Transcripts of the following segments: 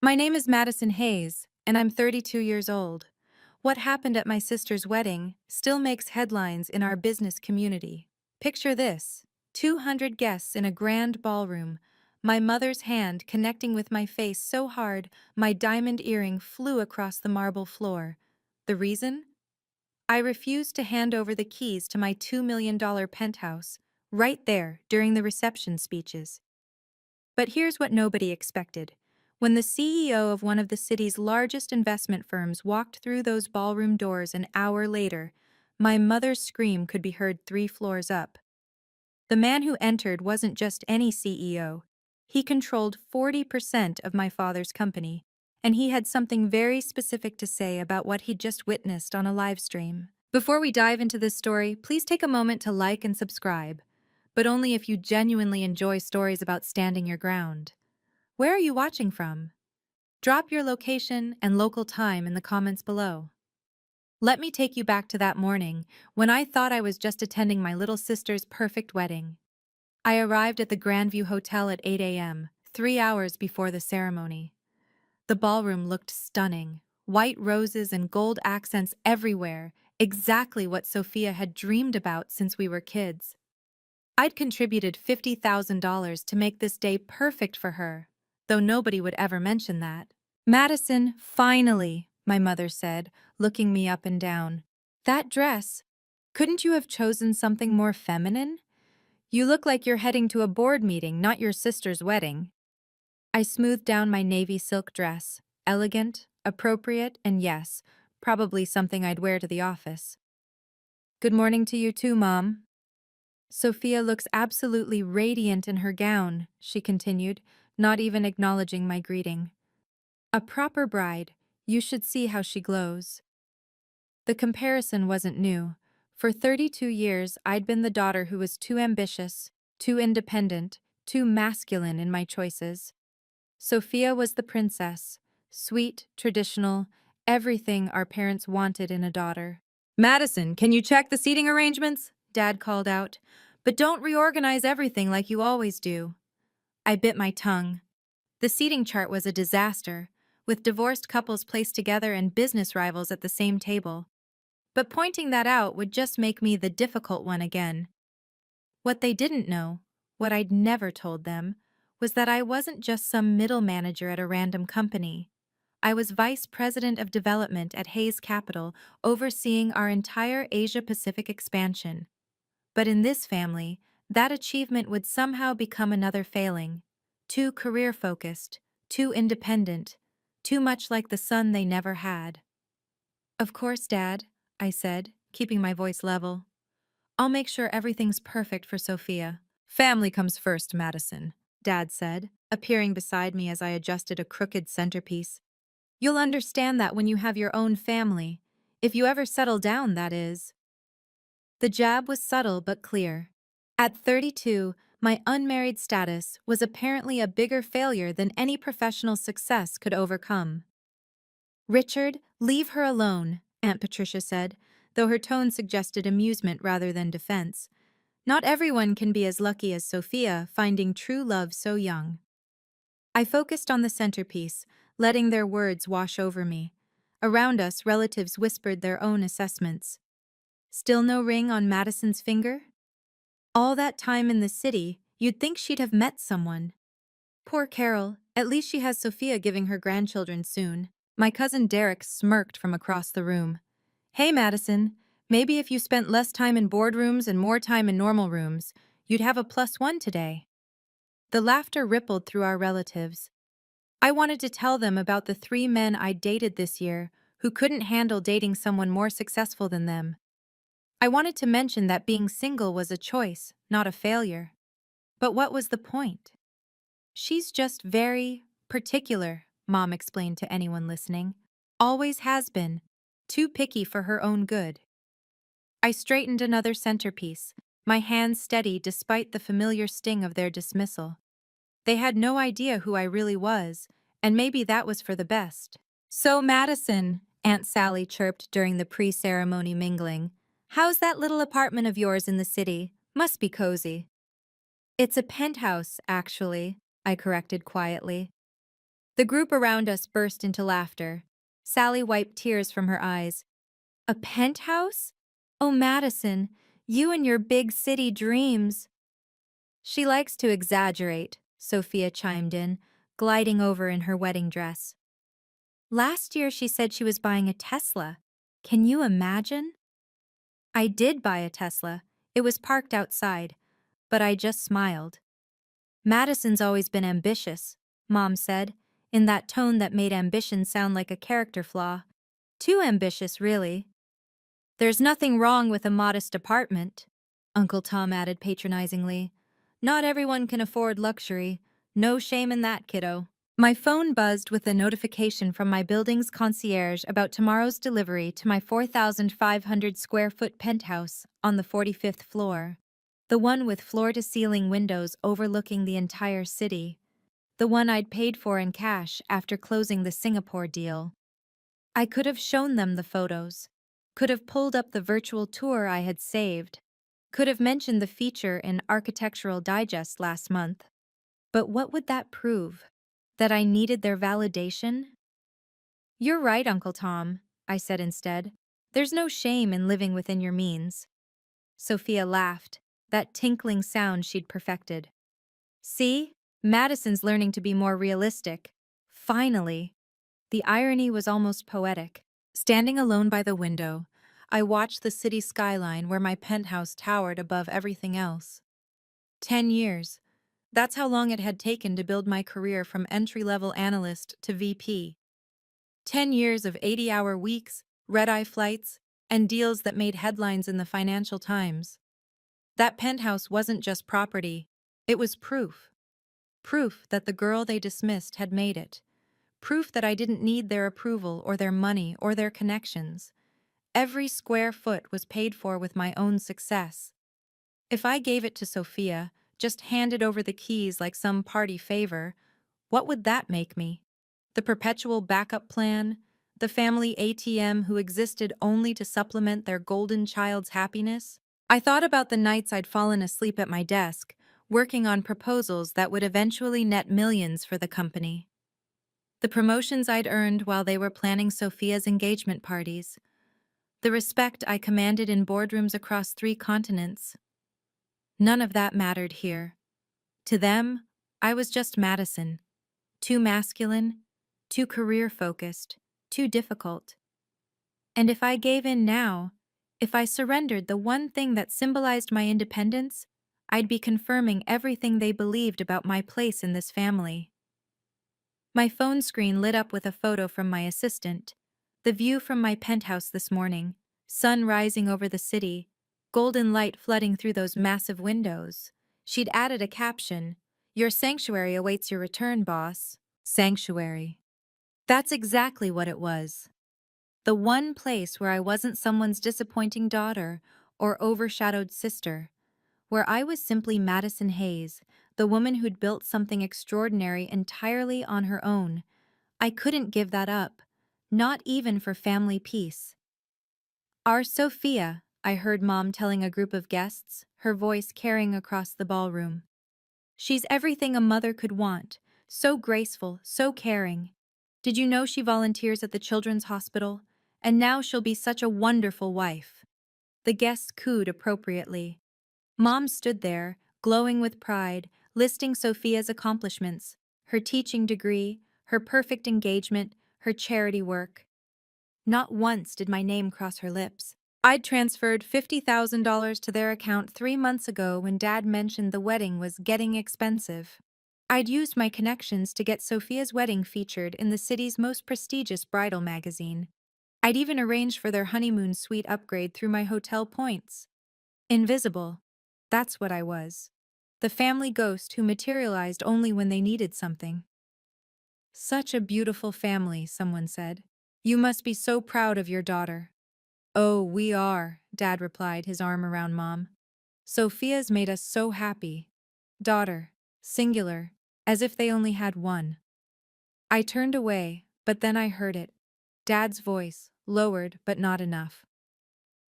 My name is Madison Hayes, and I'm 32 years old. What happened at my sister's wedding still makes headlines in our business community. Picture this: 200 guests in a grand ballroom, my mother's hand connecting with my face so hard my diamond earring flew across the marble floor. The reason? I refused to hand over the keys to my $2 million penthouse, right there during the reception speeches. But here's what nobody expected. When the CEO of one of the city's largest investment firms walked through those ballroom doors an hour later, my mother's scream could be heard 3 floors up. The man who entered wasn't just any CEO. He controlled 40% of my father's company, and he had something very specific to say about what he'd just witnessed on a live stream. Before we dive into this story, please take a moment to like and subscribe, but only if you genuinely enjoy stories about standing your ground. Where are you watching from? Drop your location and local time in the comments below. Let me take you back to that morning when I thought I was just attending my little sister's perfect wedding. I arrived at the Grandview Hotel at 8 a.m., 3 hours before the ceremony. The ballroom looked stunning, white roses and gold accents everywhere, exactly what Sophia had dreamed about since we were kids. I'd contributed $50,000 to make this day perfect for her, though nobody would ever mention that. Madison, finally, my mother said, looking me up and down. That dress. Couldn't you have chosen something more feminine? You look like you're heading to a board meeting, not your sister's wedding. I smoothed down my navy silk dress, elegant, appropriate, and yes, probably something I'd wear to the office. Good morning to you too, Mom. Sophia looks absolutely radiant in her gown, she continued, not even acknowledging my greeting. A proper bride, you should see how she glows. The comparison wasn't new. For 32 years, I'd been the daughter who was too ambitious, too independent, too masculine in my choices. Sophia was the princess, sweet, traditional, everything our parents wanted in a daughter. Madison, can you check the seating arrangements? Dad called out. But don't reorganize everything like you always do. I bit my tongue. The seating chart was a disaster, with divorced couples placed together and business rivals at the same table. But pointing that out would just make me the difficult one again. What they didn't know, what I'd never told them, was that I wasn't just some middle manager at a random company. I was vice president of development at Hayes Capital, overseeing our entire Asia-Pacific expansion. But in this family, that achievement would somehow become another failing. Too career-focused, too independent, too much like the son they never had. Of course, Dad, I said, keeping my voice level. I'll make sure everything's perfect for Sophia. Family comes first, Madison, Dad said, appearing beside me as I adjusted a crooked centerpiece. You'll understand that when you have your own family. If you ever settle down, that is. The jab was subtle but clear. At 32, my unmarried status was apparently a bigger failure than any professional success could overcome. Richard, leave her alone, Aunt Patricia said, though her tone suggested amusement rather than defense. Not everyone can be as lucky as Sophia, finding true love so young. I focused on the centerpiece, letting their words wash over me. Around us, relatives whispered their own assessments. Still no ring on Madison's finger? All that time in the city, you'd think she'd have met someone. Poor Carol, at least she has Sophia giving her grandchildren soon. My cousin Derek smirked from across the room. Hey, Madison, maybe if you spent less time in boardrooms and more time in normal rooms, you'd have a +1 today. The laughter rippled through our relatives. I wanted to tell them about the 3 men I'd dated this year who couldn't handle dating someone more successful than them. I wanted to mention that being single was a choice, not a failure. But what was the point? She's just very particular, Mom explained to anyone listening. Always has been. Too picky for her own good. I straightened another centerpiece, my hands steady despite the familiar sting of their dismissal. They had no idea who I really was, and maybe that was for the best. So, Madison, Aunt Sally chirped during the pre-ceremony mingling, how's that little apartment of yours in the city? Must be cozy. It's a penthouse, actually, I corrected quietly. The group around us burst into laughter. Sally wiped tears from her eyes. A penthouse? Oh, Madison, you and your big city dreams. She likes to exaggerate, Sophia chimed in, gliding over in her wedding dress. Last year she said she was buying a Tesla. Can you imagine? I did buy a Tesla. It was parked outside, but I just smiled. Madison's always been ambitious, Mom said, in that tone that made ambition sound like a character flaw. Too ambitious, really. There's nothing wrong with a modest apartment, Uncle Tom added patronizingly. Not everyone can afford luxury. No shame in that, kiddo. My phone buzzed with a notification from my building's concierge about tomorrow's delivery to my 4,500 square foot penthouse on the 45th floor. The one with floor-to-ceiling windows overlooking the entire city. The one I'd paid for in cash after closing the Singapore deal. I could have shown them the photos. Could have pulled up the virtual tour I had saved. Could have mentioned the feature in Architectural Digest last month. But what would that prove? That I needed their validation? You're right, Uncle Tom, I said instead. There's no shame in living within your means. Sophia laughed, that tinkling sound she'd perfected. See? Madison's learning to be more realistic. Finally. The irony was almost poetic. Standing alone by the window, I watched the city skyline where my penthouse towered above everything else. 10 years. That's how long it had taken to build my career from entry-level analyst to VP. 10 years of 80-hour weeks, red-eye flights, and deals that made headlines in the Financial Times. That penthouse wasn't just property, it was proof. Proof that the girl they dismissed had made it. Proof that I didn't need their approval or their money or their connections. Every square foot was paid for with my own success. If I gave it to Sophia, just handed over the keys like some party favor, what would that make me? The perpetual backup plan? The family ATM who existed only to supplement their golden child's happiness? I thought about the nights I'd fallen asleep at my desk, working on proposals that would eventually net millions for the company. The promotions I'd earned while they were planning Sophia's engagement parties. The respect I commanded in boardrooms across 3 continents. None of that mattered here. To them, I was just Madison. Too masculine, too career-focused, too difficult. And if I gave in now, if I surrendered the one thing that symbolized my independence, I'd be confirming everything they believed about my place in this family. My phone screen lit up with a photo from my assistant. The view from my penthouse this morning, sun rising over the city, golden light flooding through those massive windows. She'd added a caption, "Your sanctuary awaits your return, boss." Sanctuary. That's exactly what it was. The one place where I wasn't someone's disappointing daughter or overshadowed sister, where I was simply Madison Hayes, the woman who'd built something extraordinary entirely on her own. I couldn't give that up, not even for family peace. Our Sophia, I heard Mom telling a group of guests, her voice carrying across the ballroom. She's everything a mother could want, so graceful, so caring. Did you know she volunteers at the Children's Hospital? And now she'll be such a wonderful wife. The guests cooed appropriately. Mom stood there, glowing with pride, listing Sophia's accomplishments, her teaching degree, her perfect engagement, her charity work. Not once did my name cross her lips. I'd transferred $50,000 to their account 3 months ago when Dad mentioned the wedding was getting expensive. I'd used my connections to get Sophia's wedding featured in the city's most prestigious bridal magazine. I'd even arranged for their honeymoon suite upgrade through my hotel points. Invisible. That's what I was. The family ghost who materialized only when they needed something. Such a beautiful family, someone said. You must be so proud of your daughter. Oh, we are, Dad replied, his arm around Mom. Sophia's made us so happy. Daughter, singular, as if they only had one. I turned away, but then I heard it. Dad's voice, lowered but not enough.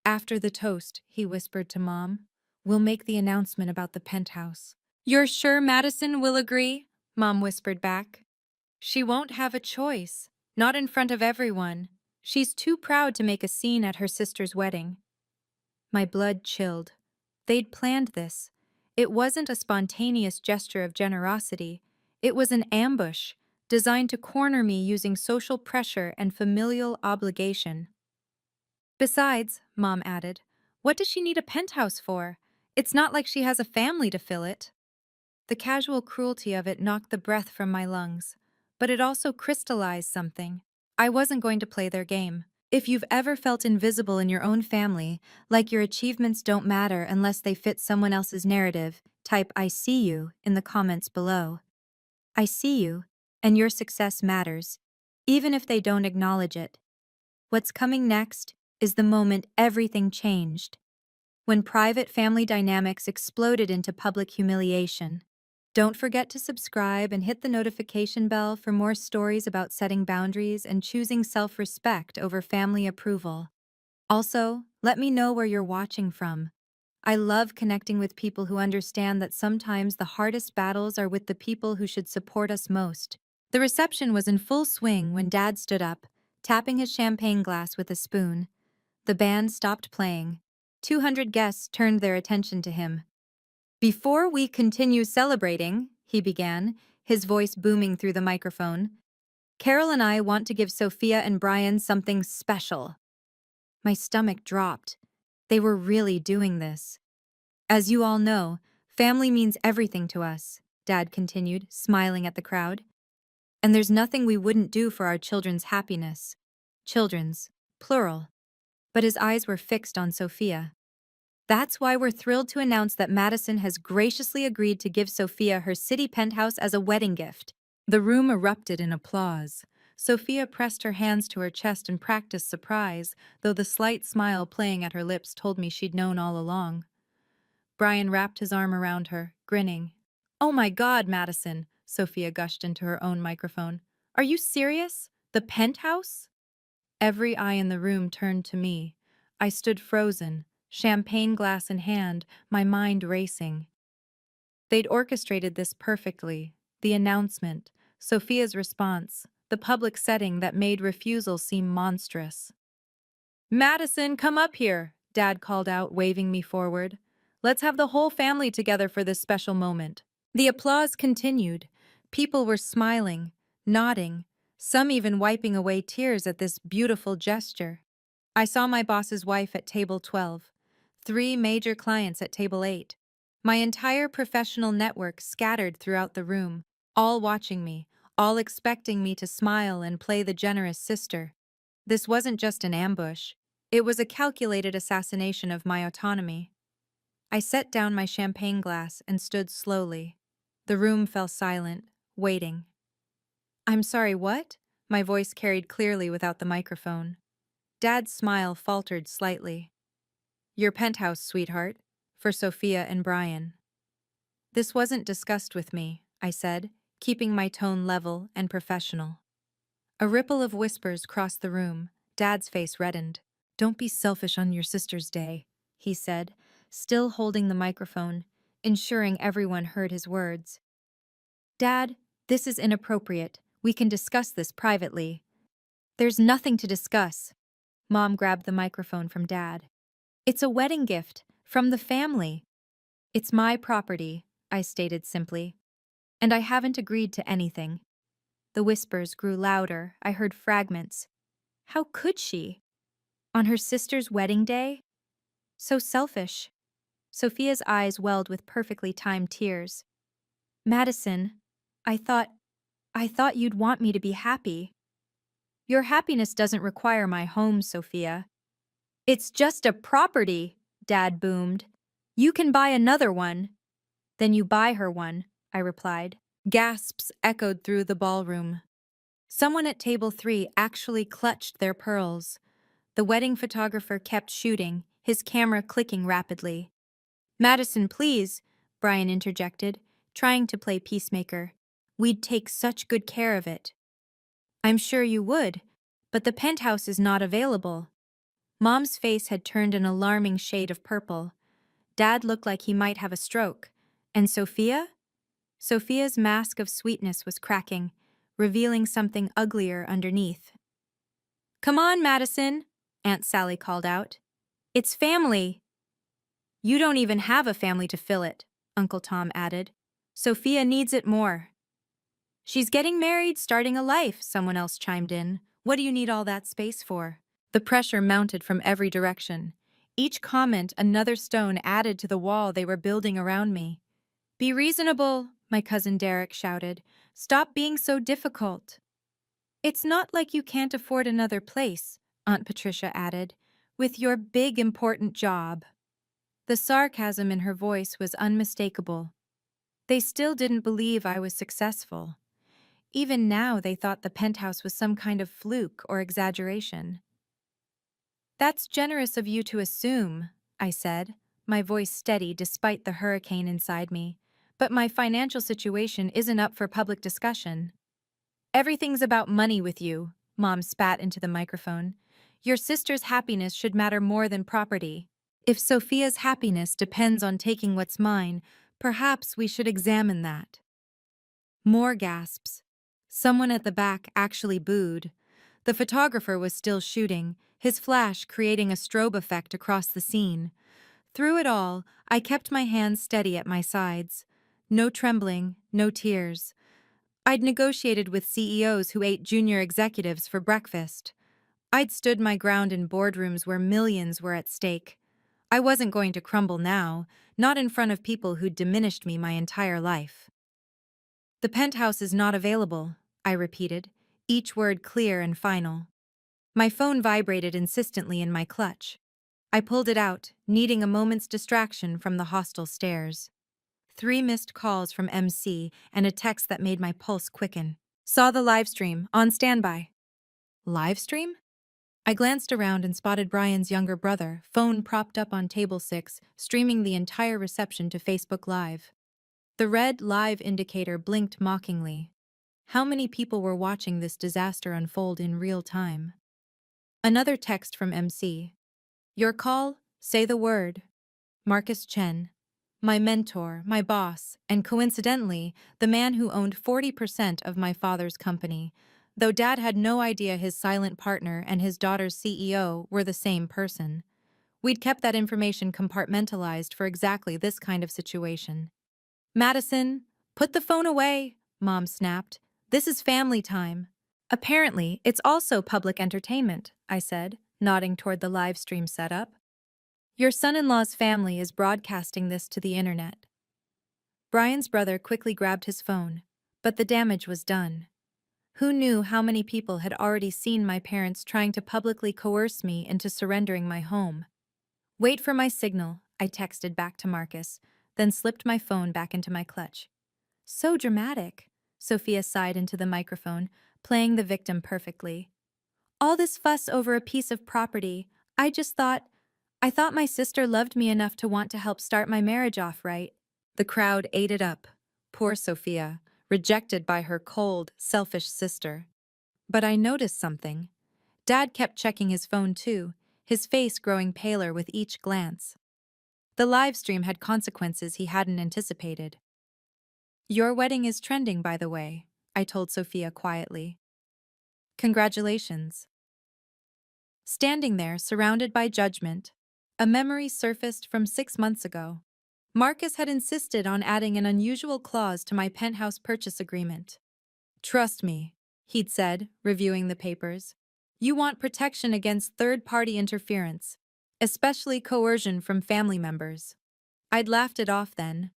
After the toast, he whispered to Mom, we'll make the announcement about the penthouse. You're sure Madison will agree? Mom whispered back. She won't have a choice. Not in front of everyone. She's too proud to make a scene at her sister's wedding. My blood chilled. They'd planned this. It wasn't a spontaneous gesture of generosity. It was an ambush, designed to corner me using social pressure and familial obligation. Besides, Mom added, what does she need a penthouse for? It's not like she has a family to fill it. The casual cruelty of it knocked the breath from my lungs, but it also crystallized something. I wasn't going to play their game. If you've ever felt invisible in your own family, like your achievements don't matter unless they fit someone else's narrative, type "I see you" in the comments below. I see you, and your success matters, even if they don't acknowledge it. What's coming next is the moment everything changed, when private family dynamics exploded into public humiliation. Don't forget to subscribe and hit the notification bell for more stories about setting boundaries and choosing self-respect over family approval. Also, let me know where you're watching from. I love connecting with people who understand that sometimes the hardest battles are with the people who should support us most. The reception was in full swing when Dad stood up, tapping his champagne glass with a spoon. The band stopped playing. 200 guests turned their attention to him. Before we continue celebrating, he began, his voice booming through the microphone, Carol and I want to give Sophia and Brian something special. My stomach dropped. They were really doing this. As you all know, family means everything to us, Dad continued, smiling at the crowd. And there's nothing we wouldn't do for our children's happiness. Children's, plural. But his eyes were fixed on Sophia. That's why we're thrilled to announce that Madison has graciously agreed to give Sophia her city penthouse as a wedding gift. The room erupted in applause. Sophia pressed her hands to her chest and practiced surprise, though the slight smile playing at her lips told me she'd known all along. Brian wrapped his arm around her, grinning. "Oh my God, Madison," Sophia gushed into her own microphone. "Are you serious? The penthouse?" Every eye in the room turned to me. I stood frozen, champagne glass in hand, my mind racing. They'd orchestrated this perfectly. The announcement, Sophia's response, the public setting that made refusal seem monstrous. "Madison, come up here," Dad called out, waving me forward. "Let's have the whole family together for this special moment." The applause continued. People were smiling, nodding, some even wiping away tears at this beautiful gesture. I saw my boss's wife at table 12, 3 major clients at table 8. My entire professional network scattered throughout the room, all watching me, all expecting me to smile and play the generous sister. This wasn't just an ambush. It was a calculated assassination of my autonomy. I set down my champagne glass and stood slowly. The room fell silent, waiting. "I'm sorry, what?" My voice carried clearly without the microphone. Dad's smile faltered slightly. "Your penthouse, sweetheart, for Sophia and Brian." "This wasn't discussed with me," I said, keeping my tone level and professional. A ripple of whispers crossed the room. Dad's face reddened. "Don't be selfish on your sister's day," he said, still holding the microphone, ensuring everyone heard his words. "Dad, this is inappropriate. We can discuss this privately." "There's nothing to discuss." Mom grabbed the microphone from Dad. "It's a wedding gift, from the family." "It's my property," I stated simply. "And I haven't agreed to anything." The whispers grew louder. I heard fragments. How could she? On her sister's wedding day? So selfish. Sophia's eyes welled with perfectly timed tears. "Madison, I thought you'd want me to be happy." "Your happiness doesn't require my home, Sophia." "It's just a property," Dad boomed. "You can buy another one." "Then you buy her one," I replied. Gasps echoed through the ballroom. Someone at table 3 actually clutched their pearls. The wedding photographer kept shooting, his camera clicking rapidly. "Madison, please," Brian interjected, trying to play peacemaker. "We'd take such good care of it." "I'm sure you would, but the penthouse is not available." Mom's face had turned an alarming shade of purple. Dad looked like he might have a stroke. And Sophia? Sophia's mask of sweetness was cracking. revealing something uglier underneath. "Come on, Madison," Aunt Sally called out. "It's family." "You don't even have a family to fill it," Uncle Tom added. "Sophia needs it more." "She's getting married, starting a life," someone else chimed in. "What do you need all that space for?" The pressure mounted from every direction. Each comment another stone added to the wall they were building around me. "Be reasonable," my cousin Derek shouted. "Stop being so difficult." "It's not like you can't afford another place," Aunt Patricia added, "with your big important job." The sarcasm in her voice was unmistakable. They still didn't believe I was successful. Even now they thought the penthouse was some kind of fluke or exaggeration. "That's generous of you to assume," I said, my voice steady despite the hurricane inside me. "But my financial situation isn't up for public discussion." "Everything's about money with you," Mom spat into the microphone. "Your sister's happiness should matter more than property. If Sophia's happiness depends on taking what's mine, perhaps we should examine that." More gasps. Someone at the back actually booed. The photographer was still shooting, his flash creating a strobe effect across the scene. Through it all, I kept my hands steady at my sides. No trembling, no tears. I'd negotiated with CEOs who ate junior executives for breakfast. I'd stood my ground in boardrooms where millions were at stake. I wasn't going to crumble now, not in front of people who'd diminished me my entire life. "The penthouse is not available," I repeated, each word clear and final. My phone vibrated insistently in my clutch. I pulled it out, needing a moment's distraction from the hostile stares. 3 missed calls from MC and a text that made my pulse quicken. "Saw the livestream, on standby." Livestream? I glanced around and spotted Brian's younger brother, phone propped up on table 6, streaming the entire reception to Facebook Live. The red live indicator blinked mockingly. How many people were watching this disaster unfold in real time? Another text from MC. "Your call, say the word." Marcus Chen. My mentor, my boss, and coincidentally, the man who owned 40% of my father's company, though Dad had no idea his silent partner and his daughter's CEO were the same person. We'd kept that information compartmentalized for exactly this kind of situation. "Madison, put the phone away," Mom snapped. "This is family time." "Apparently, it's also public entertainment," I said, nodding toward the live stream setup. "Your son-in-law's family is broadcasting this to the internet." Brian's brother quickly grabbed his phone, but the damage was done. Who knew how many people had already seen my parents trying to publicly coerce me into surrendering my home? "Wait for my signal," I texted back to Marcus, then slipped my phone back into my clutch. "So dramatic," Sophia sighed into the microphone, playing the victim perfectly. "All this fuss over a piece of property. I thought my sister loved me enough to want to help start my marriage off right." The crowd ate it up. Poor Sophia, rejected by her cold, selfish sister. But I noticed something. Dad kept checking his phone too, his face growing paler with each glance. The live stream had consequences he hadn't anticipated. "Your wedding is trending, by the way," I told Sophia quietly. "Congratulations." Standing there, surrounded by judgment, a memory surfaced from 6 months ago. Marcus had insisted on adding an unusual clause to my penthouse purchase agreement. "Trust me," he'd said, reviewing the papers. "You want protection against third-party interference, especially coercion from family members." I'd laughed it off then.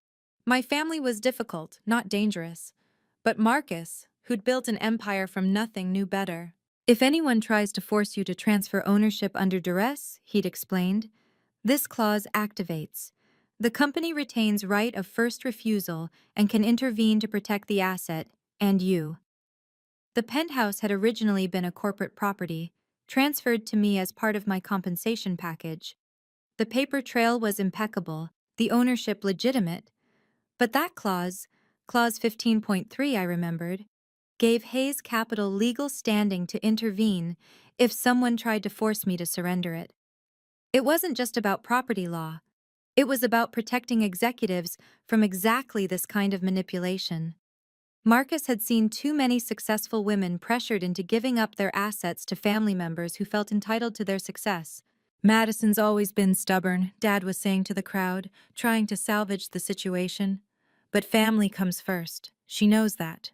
My family was difficult, not dangerous. But Marcus, who'd built an empire from nothing, knew better. "If anyone tries to force you to transfer ownership under duress," he'd explained, "this clause activates. The company retains right of first refusal and can intervene to protect the asset, and you." The penthouse had originally been a corporate property, transferred to me as part of my compensation package. The paper trail was impeccable, the ownership legitimate. But that clause 15.3, I remembered, gave Hayes Capital legal standing to intervene if someone tried to force me to surrender it. It wasn't just about property law. It was about protecting executives from exactly this kind of manipulation. Marcus had seen too many successful women pressured into giving up their assets to family members who felt entitled to their success. Madison's always been stubborn, Dad was saying to the crowd, trying to salvage the situation. But family comes first. She knows that.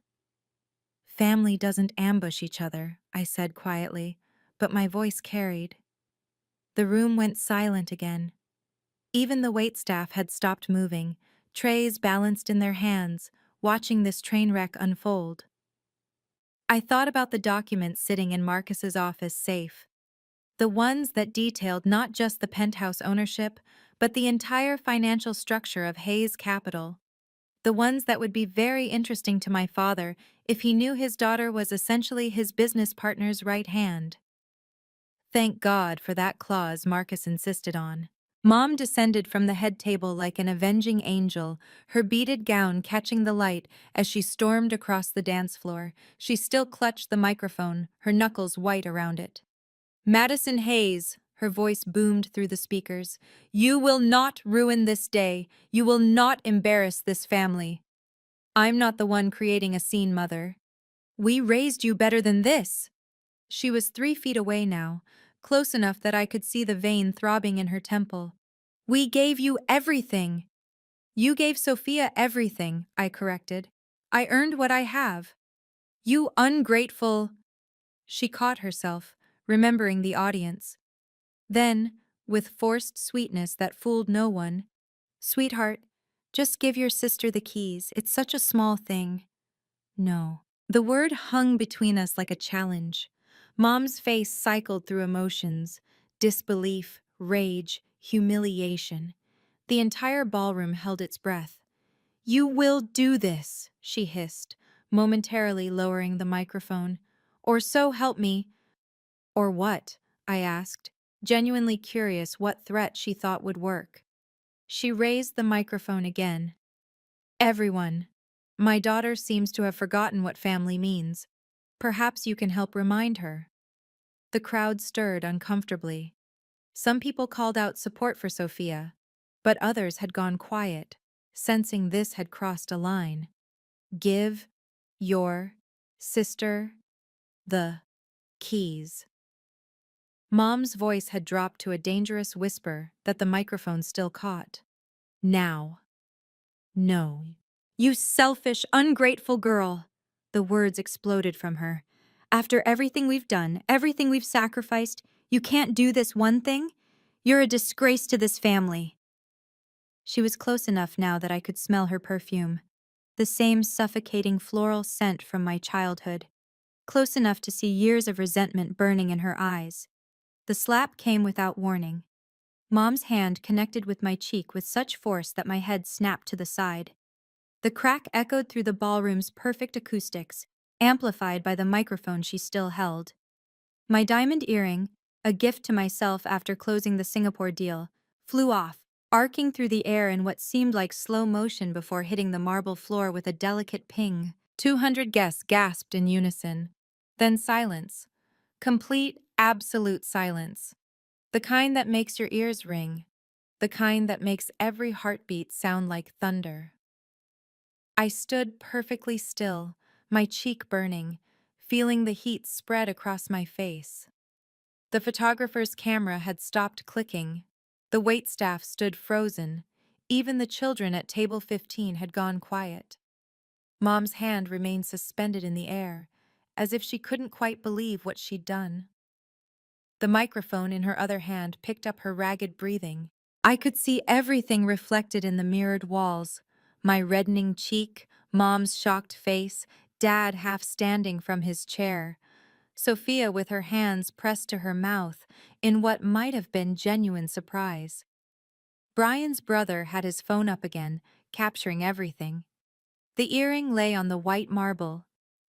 Family doesn't ambush each other, I said quietly, but my voice carried. The room went silent again. Even the waitstaff had stopped moving, trays balanced in their hands, watching this train wreck unfold. I thought about the documents sitting in Marcus's office safe, the ones that detailed not just the penthouse ownership, but the entire financial structure of Hayes Capital, the ones that would be very interesting to my father if he knew his daughter was essentially his business partner's right hand. Thank God for that clause Marcus insisted on. Mom descended from the head table like an avenging angel, her beaded gown catching the light as she stormed across the dance floor. She still clutched the microphone, her knuckles white around it. Madison Hayes, her voice boomed through the speakers, you will not ruin this day. You will not embarrass this family. I'm not the one creating a scene, Mother. We raised you better than this. She was 3 feet away now, close enough that I could see the vein throbbing in her temple. We gave you everything. You gave Sophia everything, I corrected. I earned what I have. You ungrateful. She caught herself, remembering the audience. Then, with forced sweetness that fooled no one, Sweetheart, just give your sister the keys. It's such a small thing. No. The word hung between us like a challenge. Mom's face cycled through emotions: disbelief, rage, humiliation. The entire ballroom held its breath. You will do this, she hissed, momentarily lowering the microphone. Or so help me. Or what? I asked, genuinely curious what threat she thought would work. She raised the microphone again. Everyone. My daughter seems to have forgotten what family means. Perhaps you can help remind her. The crowd stirred uncomfortably. Some people called out support for Sophia, but others had gone quiet, sensing this had crossed a line. Give your sister the keys. Mom's voice had dropped to a dangerous whisper that the microphone still caught. Now. No. You selfish, ungrateful girl. The words exploded from her. After everything we've done, everything we've sacrificed, you can't do this one thing? You're a disgrace to this family. She was close enough now that I could smell her perfume, the same suffocating floral scent from my childhood, close enough to see years of resentment burning in her eyes. The slap came without warning. Mom's hand connected with my cheek with such force that my head snapped to the side. The crack echoed through the ballroom's perfect acoustics, amplified by the microphone she still held. My diamond earring, a gift to myself after closing the Singapore deal, flew off, arcing through the air in what seemed like slow motion before hitting the marble floor with a delicate ping. 200 guests gasped in unison. Then silence. Complete, absolute silence. The kind that makes your ears ring. The kind that makes every heartbeat sound like thunder. I stood perfectly still, my cheek burning, feeling the heat spread across my face. The photographer's camera had stopped clicking. The waitstaff stood frozen. Even the children at table 15 had gone quiet. Mom's hand remained suspended in the air, as if she couldn't quite believe what she'd done. The microphone in her other hand picked up her ragged breathing. I could see everything reflected in the mirrored walls. My reddening cheek, Mom's shocked face, Dad half standing from his chair, Sophia with her hands pressed to her mouth in what might have been genuine surprise. Brian's brother had his phone up again, capturing everything. The earring lay on the white marble,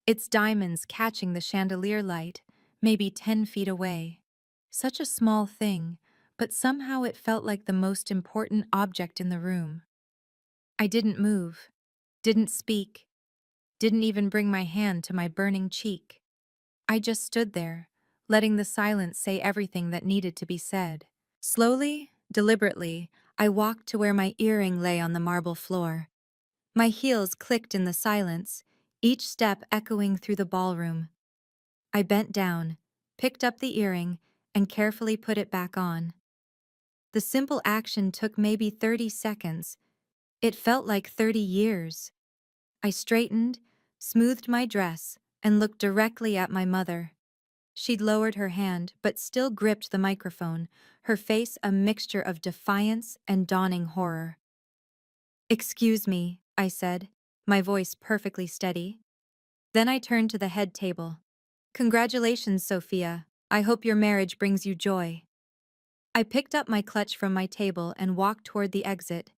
its diamonds catching the chandelier light, maybe 10 feet away. Such a small thing, but somehow it felt like the most important object in the room. I didn't move, didn't speak, didn't even bring my hand to my burning cheek. I just stood there, letting the silence say everything that needed to be said. Slowly, deliberately, I walked to where my earring lay on the marble floor. My heels clicked in the silence, each step echoing through the ballroom. I bent down, picked up the earring, and carefully put it back on. The simple action took maybe 30 seconds. It felt like 30 years. I straightened, smoothed my dress, and looked directly at my mother. She'd lowered her hand, but still gripped the microphone, her face a mixture of defiance and dawning horror. "Excuse me," I said, my voice perfectly steady. Then I turned to the head table. "Congratulations, Sophia. I hope your marriage brings you joy." I picked up my clutch from my table and walked toward the exit.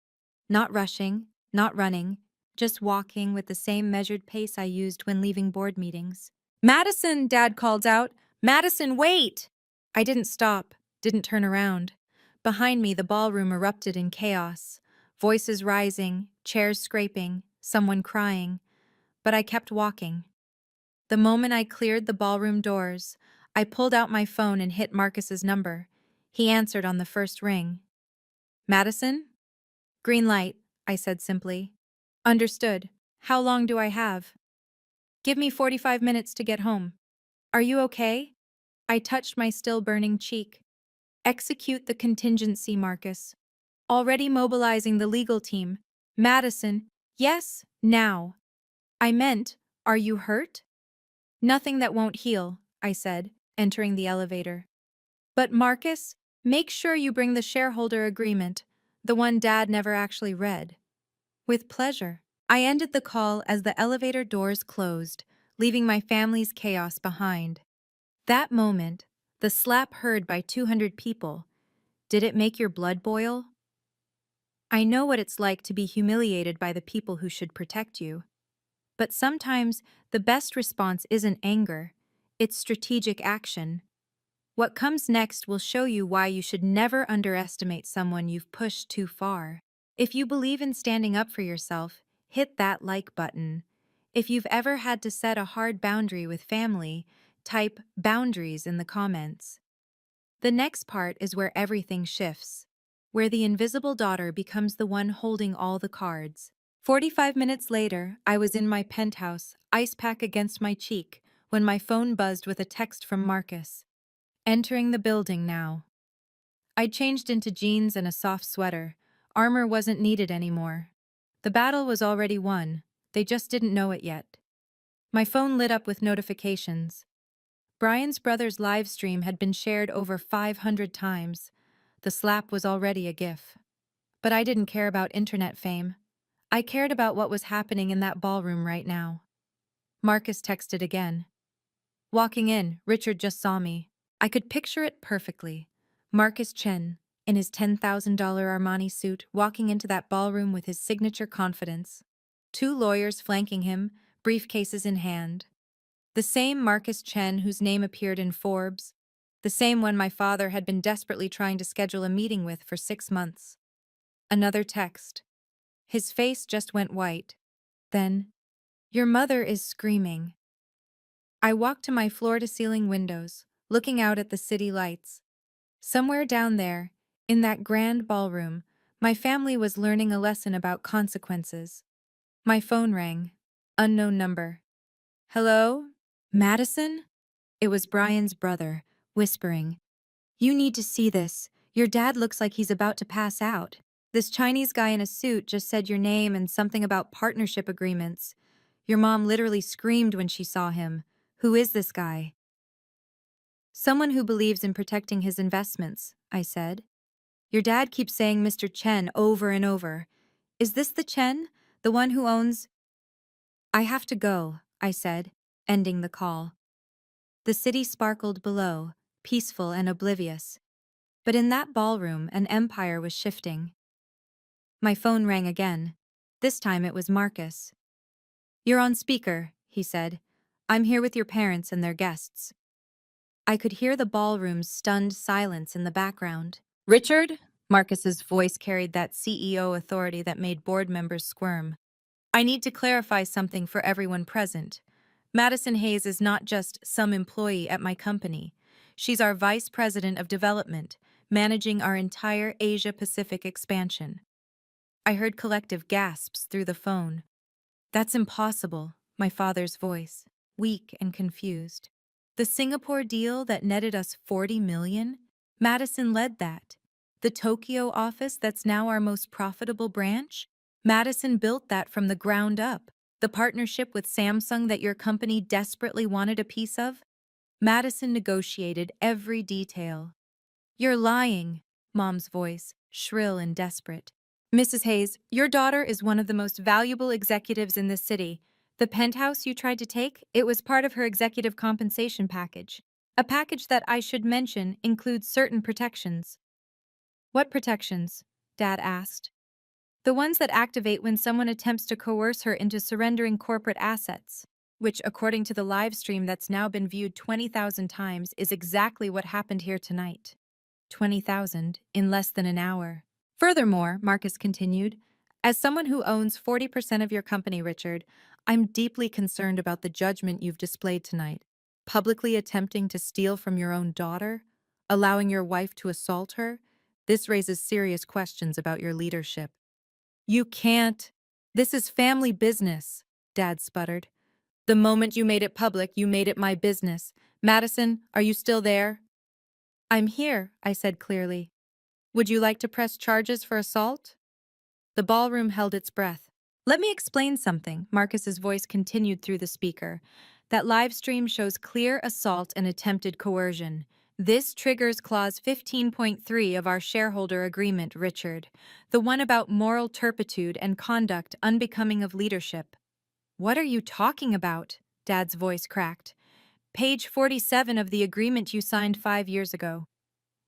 Not rushing, not running, just walking with the same measured pace I used when leaving board meetings. "Madison!" Dad called out. "Madison, wait!" I didn't stop, didn't turn around. Behind me, the ballroom erupted in chaos. Voices rising, chairs scraping, someone crying. But I kept walking. The moment I cleared the ballroom doors, I pulled out my phone and hit Marcus's number. He answered on the first ring. "Madison?" "Green light," I said simply. "Understood. How long do I have?" "Give me 45 minutes to get home." "Are you okay?" I touched my still burning cheek. "Execute the contingency, Marcus. Already mobilizing the legal team." "Madison." "Yes, now." "I meant, are you hurt?" "Nothing that won't heal," I said, entering the elevator. "But Marcus, make sure you bring the shareholder agreement, the one Dad never actually read." "With pleasure." I ended the call as the elevator doors closed, leaving my family's chaos behind. That moment, the slap heard by 200 people, did it make your blood boil? I know what it's like to be humiliated by the people who should protect you. But sometimes the best response isn't anger, it's strategic action. What comes next will show you why you should never underestimate someone you've pushed too far. If you believe in standing up for yourself, hit that like button. If you've ever had to set a hard boundary with family, type boundaries in the comments. The next part is where everything shifts, where the invisible daughter becomes the one holding all the cards. 45 minutes later, I was in my penthouse, ice pack against my cheek, when my phone buzzed with a text from Marcus. Entering the building now. I'd changed into jeans and a soft sweater. Armor wasn't needed anymore. The battle was already won. They just didn't know it yet. My phone lit up with notifications. Brian's brother's live stream had been shared over 500 times. The slap was already a gif. But I didn't care about internet fame. I cared about what was happening in that ballroom right now. Marcus texted again. Walking in, Richard just saw me. I could picture it perfectly. Marcus Chen, in his $10,000 Armani suit, walking into that ballroom with his signature confidence. 2 lawyers flanking him, briefcases in hand. The same Marcus Chen whose name appeared in Forbes. The same one my father had been desperately trying to schedule a meeting with for 6 months. Another text. His face just went white. Then, "Your mother is screaming." I walked to my floor-to-ceiling windows, looking out at the city lights. Somewhere down there, in that grand ballroom, my family was learning a lesson about consequences. My phone rang. Unknown number. "Hello? Madison?" It was Brian's brother, whispering. "You need to see this. Your dad looks like he's about to pass out. This Chinese guy in a suit just said your name and something about partnership agreements. Your mom literally screamed when she saw him. Who is this guy?" "Someone who believes in protecting his investments," I said. "Your dad keeps saying Mr. Chen over and over. Is this the Chen, the one who owns—" "I have to go," I said, ending the call. The city sparkled below, peaceful and oblivious. But in that ballroom, an empire was shifting. My phone rang again. This time it was Marcus. "You're on speaker," he said. "I'm here with your parents and their guests." I could hear the ballroom's stunned silence in the background. "Richard?" Marcus's voice carried that CEO authority that made board members squirm. "I need to clarify something for everyone present. Madison Hayes is not just some employee at my company. She's our Vice President of Development, managing our entire Asia-Pacific expansion." I heard collective gasps through the phone. "That's impossible," my father's voice, weak and confused. The Singapore deal that netted us 40 million? Madison led that. The Tokyo office that's now our most profitable branch? Madison built that from the ground up. The partnership with Samsung that your company desperately wanted a piece of? Madison negotiated every detail. You're lying, Mom's voice, shrill and desperate. Mrs. Hayes, your daughter is one of the most valuable executives in this city. The penthouse you tried to take, it was part of her executive compensation package. A package that I should mention includes certain protections. What protections? Dad asked. The ones that activate when someone attempts to coerce her into surrendering corporate assets, which, according to the live stream that's now been viewed 20,000 times, is exactly what happened here tonight. 20,000 in less than an hour. Furthermore, Marcus continued, as someone who owns 40% of your company, Richard, I'm deeply concerned about the judgment you've displayed tonight. Publicly attempting to steal from your own daughter? Allowing your wife to assault her? This raises serious questions about your leadership. You can't. This is family business, Dad sputtered. The moment you made it public, you made it my business. Madison, are you still there? I'm here, I said clearly. Would you like to press charges for assault? The ballroom held its breath. Let me explain something, Marcus's voice continued through the speaker. That live stream shows clear assault and attempted coercion. This triggers Clause 15.3 of our shareholder agreement, Richard, the one about moral turpitude and conduct unbecoming of leadership. What are you talking about? Dad's voice cracked. Page 47 of the agreement you signed 5 years ago.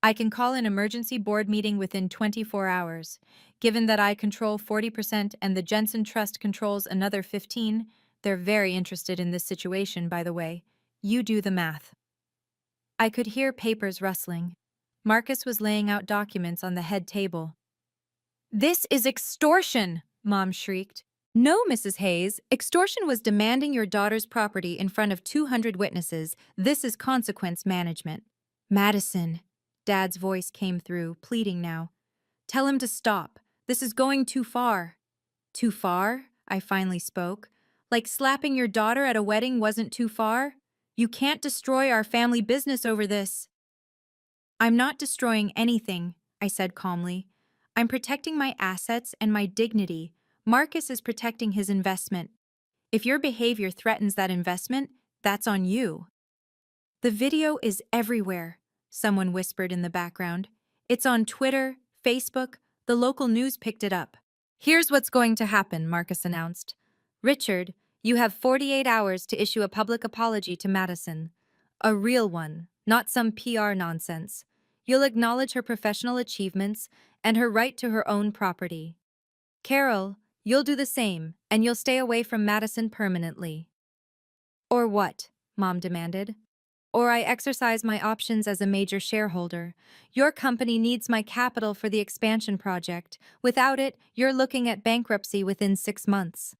I can call an emergency board meeting within 24 hours. Given that I control 40% and the Jensen Trust controls another 15, they're very interested in this situation, by the way. You do the math. I could hear papers rustling. Marcus was laying out documents on the head table. This is extortion, Mom shrieked. No, Mrs. Hayes, extortion was demanding your daughter's property in front of 200 witnesses. This is consequence management. Madison. Dad's voice came through, pleading now. Tell him to stop. This is going too far. Too far? I finally spoke. Like slapping your daughter at a wedding wasn't too far? You can't destroy our family business over this. I'm not destroying anything, I said calmly. I'm protecting my assets and my dignity. Marcus is protecting his investment. If your behavior threatens that investment, that's on you. The video is everywhere, someone whispered in the background. It's on Twitter, Facebook, the local news picked it up. Here's what's going to happen, Marcus announced. Richard, you have 48 hours to issue a public apology to Madison. A real one, not some PR nonsense. You'll acknowledge her professional achievements and her right to her own property. Carol, you'll do the same, and you'll stay away from Madison permanently. Or what? Mom demanded. Or I exercise my options as a major shareholder. Your company needs my capital for the expansion project. Without it, you're looking at bankruptcy within 6 months.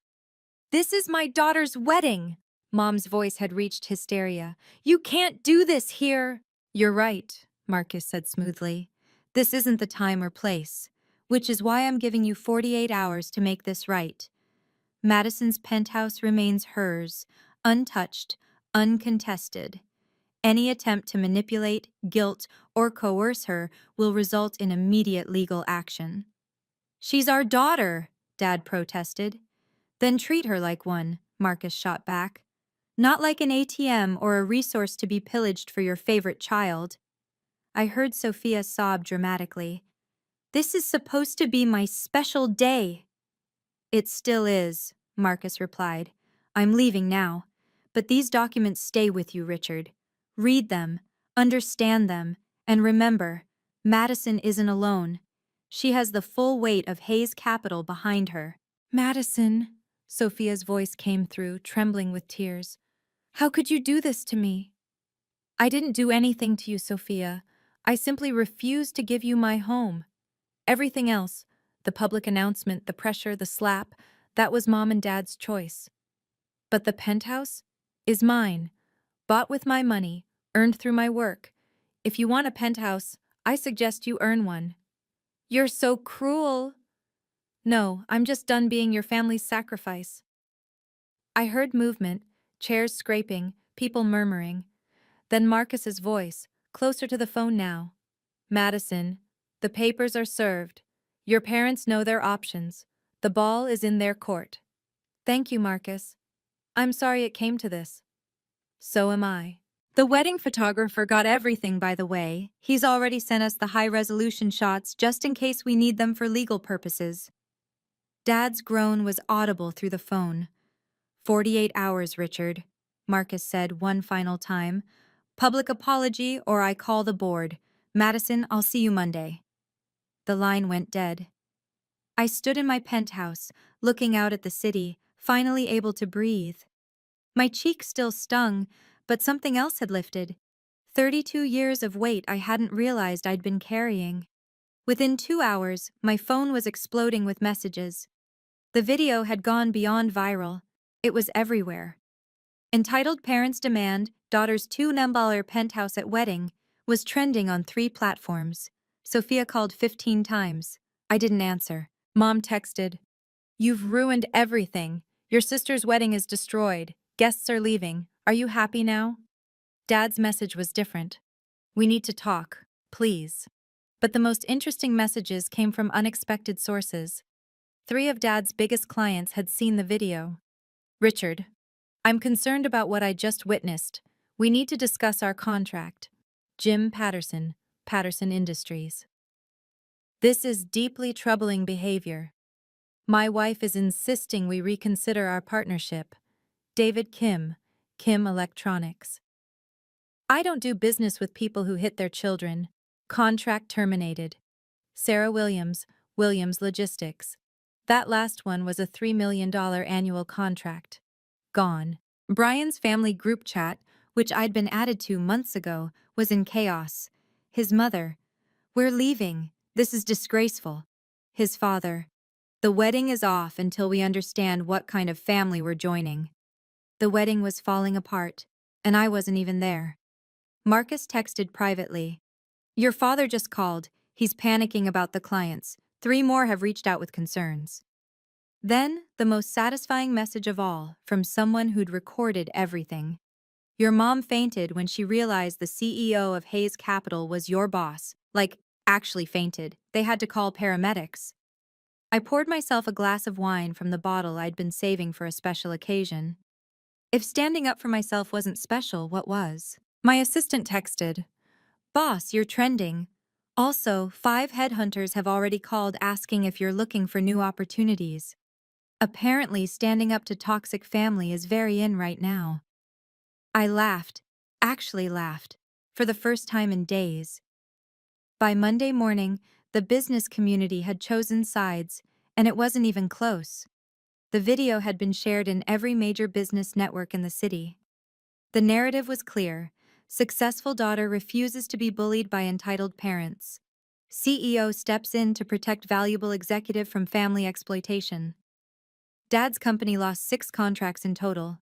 This is my daughter's wedding! Mom's voice had reached hysteria. You can't do this here! You're right, Marcus said smoothly. This isn't the time or place, which is why I'm giving you 48 hours to make this right. Madison's penthouse remains hers, untouched, uncontested. Any attempt to manipulate, guilt, or coerce her will result in immediate legal action. She's our daughter, Dad protested. Then treat her like one, Marcus shot back. Not like an ATM or a resource to be pillaged for your favorite child. I heard Sophia sob dramatically. This is supposed to be my special day. It still is, Marcus replied. I'm leaving now. But these documents stay with you, Richard. Read them, understand them, and remember, Madison isn't alone. She has the full weight of Hayes Capital behind her. Madison, Sophia's voice came through, trembling with tears. How could you do this to me? I didn't do anything to you, Sophia. I simply refused to give you my home. Everything else, the public announcement, the pressure, the slap, that was Mom and Dad's choice. But the penthouse is mine, bought with my money, earned through my work. If you want a penthouse, I suggest you earn one. You're so cruel. No, I'm just done being your family's sacrifice. I heard movement, chairs scraping, people murmuring. Then Marcus's voice, closer to the phone now. Madison, the papers are served. Your parents know their options. The ball is in their court. Thank you, Marcus. I'm sorry it came to this. So am I. The wedding photographer got everything, by the way. He's already sent us the high-resolution shots just in case we need them for legal purposes. Dad's groan was audible through the phone. 48 hours, Richard, Marcus said one final time. Public apology or I call the board. Madison, I'll see you Monday. The line went dead. I stood in my penthouse, looking out at the city, finally able to breathe. My cheek still stung, but something else had lifted. 32 years of weight I hadn't realized I'd been carrying. Within 2 hours, my phone was exploding with messages. The video had gone beyond viral. It was everywhere. Entitled Parents Demand Daughter's $2 penthouse at wedding was trending on 3 platforms. Sophia called 15 times. I didn't answer. Mom texted, "You've ruined everything. Your sister's wedding is destroyed. Guests are leaving. Are you happy now?" Dad's message was different. "We need to talk, please." But the most interesting messages came from unexpected sources. 3 of Dad's biggest clients had seen the video. "Richard, I'm concerned about what I just witnessed. We need to discuss our contract." Jim Patterson, Patterson Industries. "This is deeply troubling behavior. My wife is insisting we reconsider our partnership." David Kim, Kim Electronics. "I don't do business with people who hit their children. Contract terminated." Sarah Williams, Williams Logistics. "That last one was a $3 million annual contract. Gone." Brian's family group chat, which I'd been added to months ago, was in chaos. His mother, "We're leaving. This is disgraceful." His father, "The wedding is off until we understand what kind of family we're joining." The wedding was falling apart, and I wasn't even there. Marcus texted privately, "Your father just called. He's panicking about the clients. 3 more have reached out with concerns." Then, the most satisfying message of all, from someone who'd recorded everything. "Your mom fainted when she realized the CEO of Hayes Capital was your boss. Like, actually fainted. They had to call paramedics." I poured myself a glass of wine from the bottle I'd been saving for a special occasion. If standing up for myself wasn't special, what was? My assistant texted, "Boss, you're trending. Also, 5 headhunters have already called asking if you're looking for new opportunities." Apparently, standing up to toxic family is very in right now. I laughed, actually laughed, for the first time in days. By Monday morning, the business community had chosen sides, and it wasn't even close. The video had been shared in every major business network in the city. The narrative was clear. Successful daughter refuses to be bullied by entitled parents. CEO steps in to protect valuable executive from family exploitation. Dad's company lost 6 contracts in total.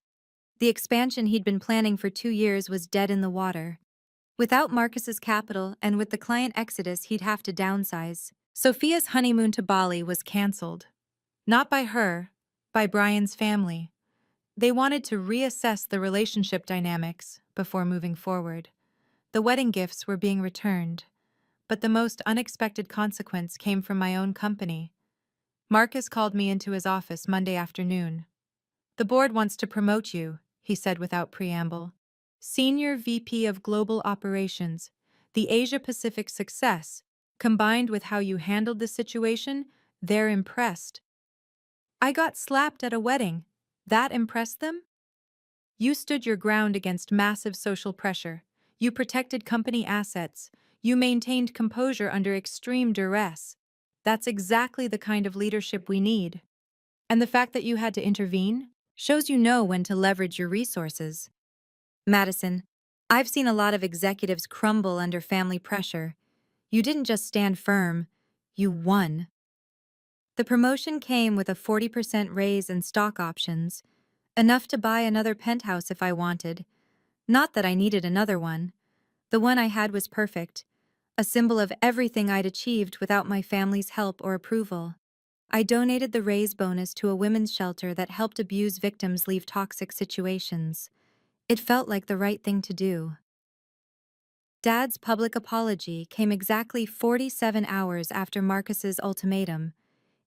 The expansion he'd been planning for 2 years was dead in the water. Without Marcus's capital and with the client exodus, he'd have to downsize. Sophia's honeymoon to Bali was canceled. Not by her, by Brian's family. They wanted to reassess the relationship dynamics before moving forward. The wedding gifts were being returned, but the most unexpected consequence came from my own company. Marcus called me into his office Monday afternoon. "The board wants to promote you," he said without preamble. "Senior VP of Global Operations. The Asia-Pacific success, combined with how you handled the situation, they're impressed." I got slapped at a wedding. That impressed them? "You stood your ground against massive social pressure. You protected company assets. You maintained composure under extreme duress. That's exactly the kind of leadership we need. And the fact that you had to intervene shows you know when to leverage your resources." Madison, "I've seen a lot of executives crumble under family pressure. You didn't just stand firm, you won." The promotion came with a 40% raise and stock options, enough to buy another penthouse if I wanted. Not that I needed another one. The one I had was perfect, a symbol of everything I'd achieved without my family's help or approval. I donated the raise bonus to a women's shelter that helped abuse victims leave toxic situations. It felt like the right thing to do. Dad's public apology came exactly 47 hours after Marcus's ultimatum.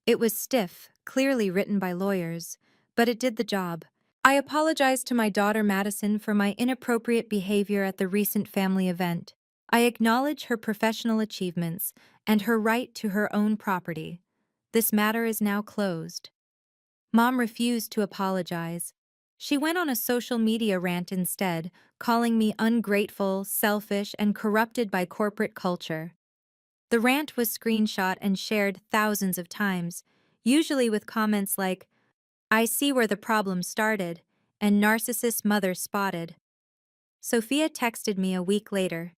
It was stiff, clearly written by lawyers, but it did the job. I apologized to my daughter Madison for my inappropriate behavior at the recent family event. I acknowledge her professional achievements and her right to her own property. This matter is now closed. Mom refused to apologize. She went on a social media rant instead, calling me ungrateful, selfish, and corrupted by corporate culture. The rant was screenshot and shared thousands of times, usually with comments like, "I see where the problem started," and "narcissist mother spotted." Sophia texted me a week later.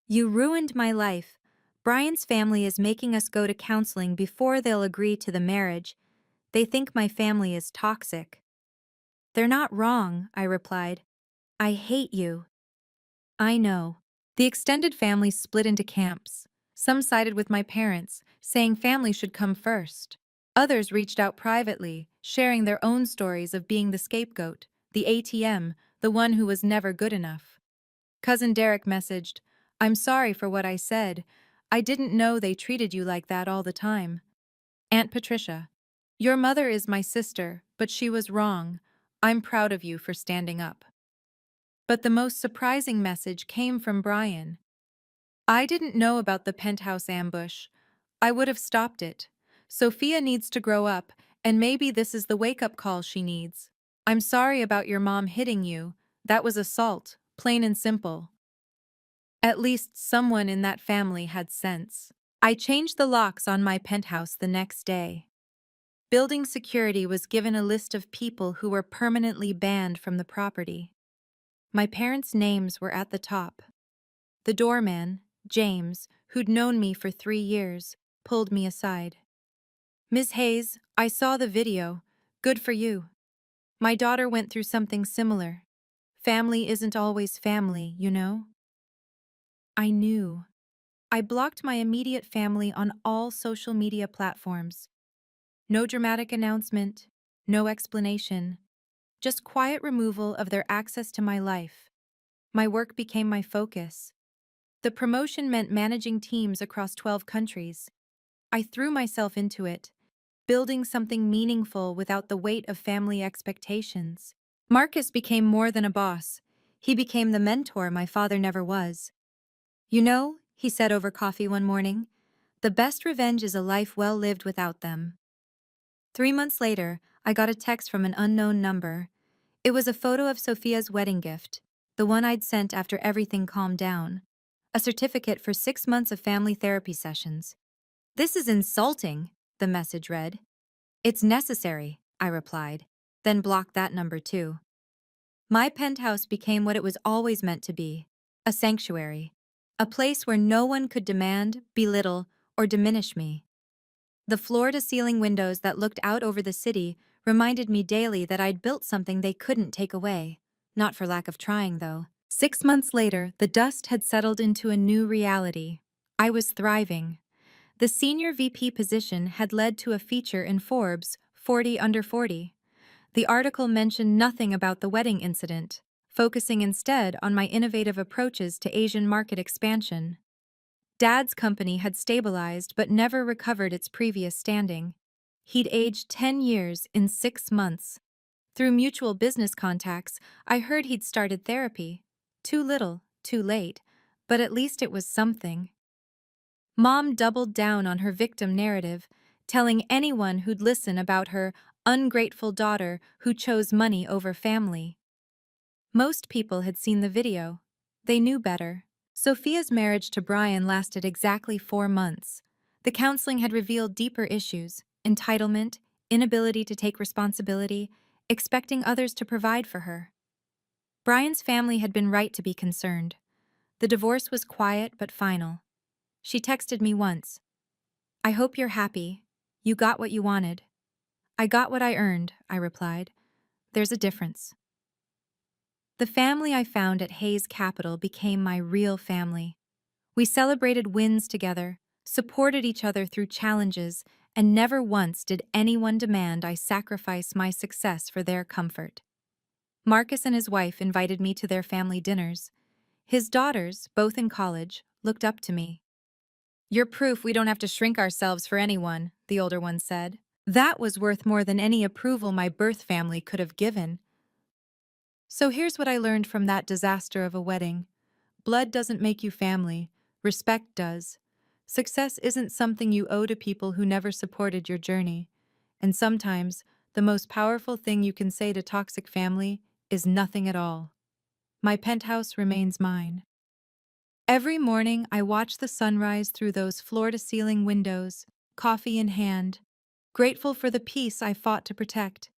"You ruined my life. Brian's family is making us go to counseling before they'll agree to the marriage. They think my family is toxic." "They're not wrong," I replied. "I hate you." I know. The extended family split into camps. Some sided with my parents, saying family should come first. Others reached out privately, sharing their own stories of being the scapegoat, the ATM, the one who was never good enough. Cousin Derek messaged, "I'm sorry for what I said. I didn't know they treated you like that all the time." Aunt Patricia, "Your mother is my sister, but she was wrong. I'm proud of you for standing up." But the most surprising message came from Brian. "I didn't know about the penthouse ambush. I would have stopped it. Sophia needs to grow up, and maybe this is the wake-up call she needs. I'm sorry about your mom hitting you. That was assault, plain and simple." At least someone in that family had sense. I changed the locks on my penthouse the next day. Building security was given a list of people who were permanently banned from the property. My parents' names were at the top. The doorman, James, who'd known me for 3 years, pulled me aside. "Ms. Hayes, I saw the video. Good for you. My daughter went through something similar. Family isn't always family, you know?" I knew. I blocked my immediate family on all social media platforms. No dramatic announcement, no explanation, just quiet removal of their access to my life. My work became my focus. The promotion meant managing teams across 12 countries. I threw myself into it, building something meaningful without the weight of family expectations. Marcus became more than a boss. He became the mentor my father never was. "You know," he said over coffee one morning, "the best revenge is a life well lived without them." 3 months later, I got a text from an unknown number. It was a photo of Sophia's wedding gift, the one I'd sent after everything calmed down. A certificate for 6 months of family therapy sessions. "This is insulting," the message read. "It's necessary," I replied, then blocked that number too. My penthouse became what it was always meant to be, a sanctuary, a place where no one could demand, belittle, or diminish me. The floor-to-ceiling windows that looked out over the city reminded me daily that I'd built something they couldn't take away. Not for lack of trying, though. 6 months later, the dust had settled into a new reality. I was thriving. The senior VP position had led to a feature in Forbes, 40 Under 40. The article mentioned nothing about the wedding incident, focusing instead on my innovative approaches to Asian market expansion. Dad's company had stabilized but never recovered its previous standing. He'd aged 10 years in 6 months. Through mutual business contacts, I heard he'd started therapy. Too little, too late, but at least it was something. Mom doubled down on her victim narrative, telling anyone who'd listen about her ungrateful daughter who chose money over family. Most people had seen the video. They knew better. Sophia's marriage to Brian lasted exactly 4 months. The counseling had revealed deeper issues: entitlement, inability to take responsibility, expecting others to provide for her. Brian's family had been right to be concerned. The divorce was quiet but final. She texted me once. "I hope you're happy. You got what you wanted." "I got what I earned," I replied. "There's a difference." The family I found at Hayes Capital became my real family. We celebrated wins together, supported each other through challenges, and never once did anyone demand I sacrifice my success for their comfort. Marcus and his wife invited me to their family dinners. His daughters, both in college, looked up to me. "You're proof we don't have to shrink ourselves for anyone," the older one said. That was worth more than any approval my birth family could have given. So here's what I learned from that disaster of a wedding. Blood doesn't make you family, respect does. Success isn't something you owe to people who never supported your journey. And sometimes, the most powerful thing you can say to toxic family is nothing at all. My penthouse remains mine. Every morning, I watch the sunrise through those floor-to-ceiling windows, coffee in hand, grateful for the peace I fought to protect.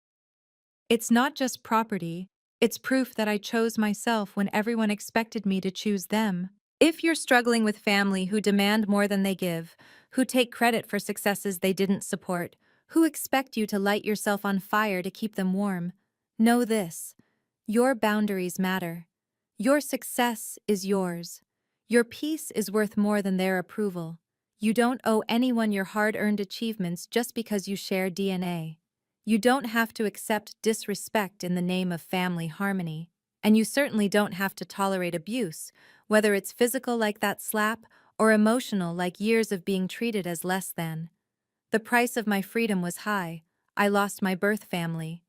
It's not just property, it's proof that I chose myself when everyone expected me to choose them. If you're struggling with family who demand more than they give, who take credit for successes they didn't support, who expect you to light yourself on fire to keep them warm, know this: your boundaries matter. Your success is yours. Your peace is worth more than their approval. You don't owe anyone your hard-earned achievements just because you share DNA. You don't have to accept disrespect in the name of family harmony. And you certainly don't have to tolerate abuse, whether it's physical like that slap or emotional like years of being treated as less than. The price of my freedom was high. I lost my birth family.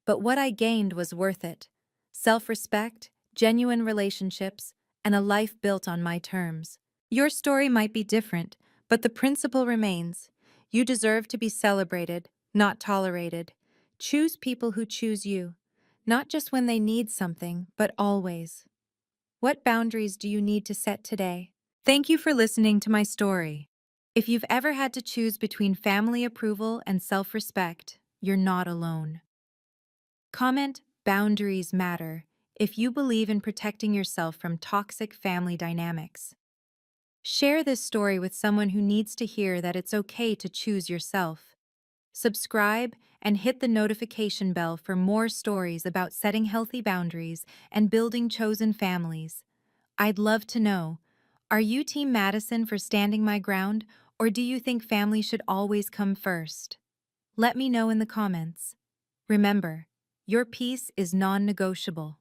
But what I gained was worth it. Self-respect, genuine relationships, and a life built on my terms. Your story might be different, but the principle remains. You deserve to be celebrated, not tolerated. Choose people who choose you, not just when they need something, but always. What boundaries do you need to set today? Thank you for listening to my story. If you've ever had to choose between family approval and self-respect, you're not alone. Comment "Boundaries matter" if you believe in protecting yourself from toxic family dynamics. Share this story with someone who needs to hear that it's okay to choose yourself. Subscribe and hit the notification bell for more stories about setting healthy boundaries and building chosen families. I'd love to know, are you Team Madison for standing my ground, or do you think family should always come first? Let me know in the comments. Remember, your peace is non-negotiable.